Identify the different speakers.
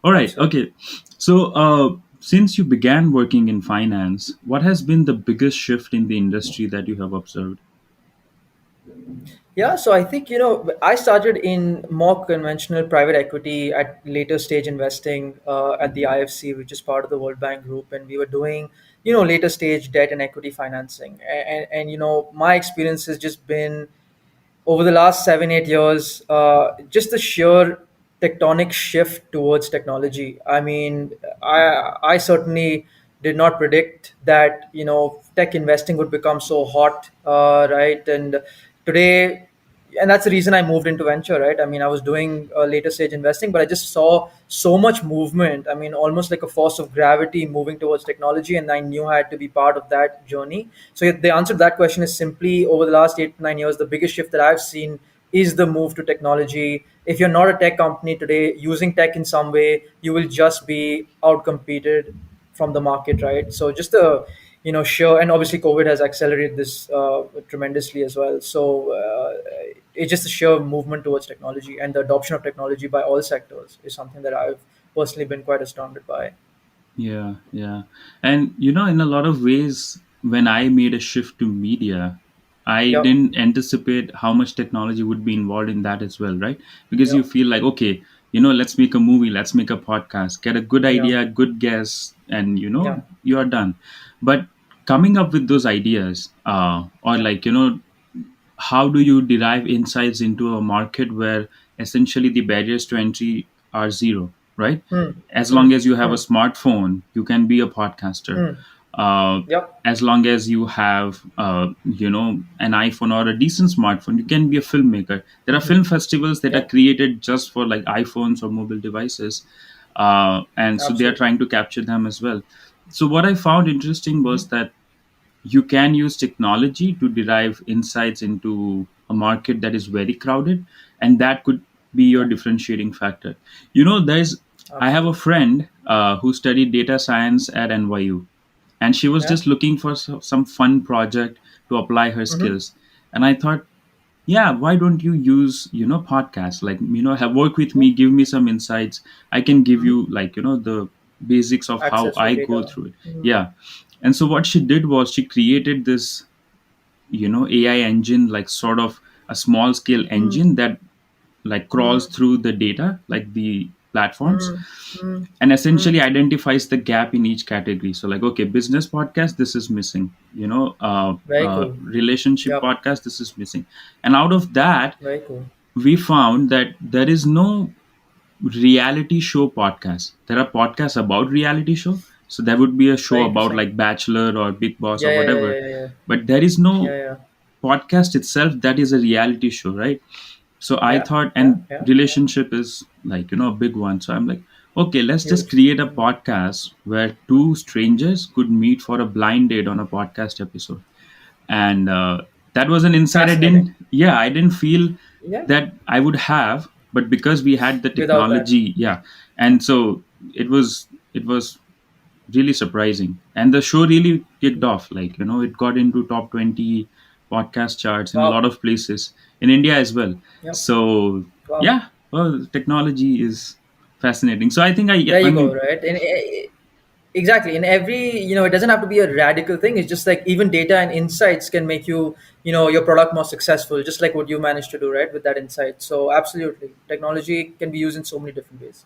Speaker 1: All right.
Speaker 2: Absolutely.
Speaker 1: Okay. So, since you began working in finance, what has been the biggest shift in the industry that you have observed?
Speaker 2: Yeah, so I think, I started in more conventional private equity at later stage investing at the IFC, which is part of the World Bank Group. And we were doing, later stage debt and equity financing. And my experience has just been over the last 7 8 years, just the sheer tectonic shift towards technology. I mean, I certainly did not predict that tech investing would become so hot, right? And today, and that's the reason I moved into venture, right? I mean, I was doing later stage investing, but I just saw so much movement. I mean, almost like a force of gravity moving towards technology, and I knew I had to be part of that journey. So the answer to that question is simply over the last 8 to 9 years, the biggest shift that I've seen is the move to technology. If you're not a tech company today using tech in some way, you will just be outcompeted from the market, right? So just the sure, and obviously COVID has accelerated this tremendously as well. So it's just the sheer movement towards technology and the adoption of technology by all sectors is something that I've personally been quite astounded by.
Speaker 1: Yeah, yeah. And in a lot of ways, when I made a shift to media, I
Speaker 2: Yep.
Speaker 1: didn't anticipate how much technology would be involved in that as well, right? Because you
Speaker 2: Yep.
Speaker 1: feel like, okay, let's make a movie, let's make a podcast, get a good
Speaker 2: Yeah.
Speaker 1: idea, good guess, and
Speaker 2: Yeah.
Speaker 1: you are done. But coming up with those ideas, or
Speaker 2: Yeah.
Speaker 1: like, how do you derive insights into a market where essentially the barriers to entry are zero, right?
Speaker 2: Hmm.
Speaker 1: As
Speaker 2: Hmm.
Speaker 1: long as you have a
Speaker 2: Hmm.
Speaker 1: smartphone, you can be a podcaster.
Speaker 2: Hmm.
Speaker 1: uh,
Speaker 2: Yep.
Speaker 1: as long as you have an iPhone or a decent smartphone, you can be a filmmaker. There are
Speaker 2: Hmm.
Speaker 1: film festivals that are
Speaker 2: Yep.
Speaker 1: created just for like iPhones or mobile devices, and so they are
Speaker 2: Absolutely.
Speaker 1: trying to capture them as well. So what I found interesting was that you can use technology to derive insights into a market that is very crowded, and that could be your
Speaker 2: Yeah.
Speaker 1: differentiating factor. there's I have a
Speaker 2: Absolutely.
Speaker 1: friend who studied data science at NYU, and she was
Speaker 2: Yeah.
Speaker 1: just looking for some fun project to apply her
Speaker 2: Mm-hmm.
Speaker 1: skills. And I thought, yeah, why don't you use podcasts, like have work with
Speaker 2: Yeah.
Speaker 1: me, give me some insights. I can give
Speaker 2: Mm-hmm.
Speaker 1: you like the basics of how
Speaker 2: Access for
Speaker 1: I go
Speaker 2: data.
Speaker 1: through it.
Speaker 2: Mm-hmm.
Speaker 1: Yeah. And so what she did was she created this AI engine, like sort of a small scale engine that like crawls
Speaker 2: Mm-hmm.
Speaker 1: through the data, like the platforms,
Speaker 2: Mm-hmm.
Speaker 1: and
Speaker 2: Mm-hmm.
Speaker 1: essentially identifies the gap in each category. So like, okay, business podcast, this is missing.
Speaker 2: Very cool.
Speaker 1: Relationship
Speaker 2: Yep.
Speaker 1: podcast, this is missing. And out of that,
Speaker 2: Very cool.
Speaker 1: we found that there is no reality show podcast. There are podcasts about reality show. So there would be a show
Speaker 2: Very
Speaker 1: about
Speaker 2: interesting.
Speaker 1: like Bachelor or Big Boss
Speaker 2: Yeah.
Speaker 1: or
Speaker 2: Yeah.
Speaker 1: whatever.
Speaker 2: Yeah. Yeah. Yeah.
Speaker 1: But there is
Speaker 2: Yeah.
Speaker 1: no
Speaker 2: Yeah.
Speaker 1: podcast itself that is a reality show, right? So I
Speaker 2: Yeah.
Speaker 1: thought,
Speaker 2: Yeah.
Speaker 1: and
Speaker 2: Yeah. Yeah.
Speaker 1: relationship is like, a big one. So I'm like, okay, let's just
Speaker 2: Huge.
Speaker 1: create a
Speaker 2: Mm.
Speaker 1: podcast where two strangers could meet for a blind date on a podcast episode. And that was an insight
Speaker 2: Fascinating.
Speaker 1: I didn't feel
Speaker 2: Yeah.
Speaker 1: that I would have, but because we had the
Speaker 2: Without that.
Speaker 1: technology, yeah. And so it was really surprising. And the show really kicked off. Like, it got into top 20 podcast charts in a lot
Speaker 2: Wow.
Speaker 1: of places, in India as well.
Speaker 2: Yep.
Speaker 1: So,
Speaker 2: Wow.
Speaker 1: yeah, well, technology is fascinating. So I think
Speaker 2: There
Speaker 1: I
Speaker 2: you go.
Speaker 1: mean,
Speaker 2: Right. And exactly. In every, it doesn't have to be a radical thing. It's just like even data and insights can make you, your product more successful, just like what you managed to do, right, with that insight. So absolutely, technology can be used in so many different ways.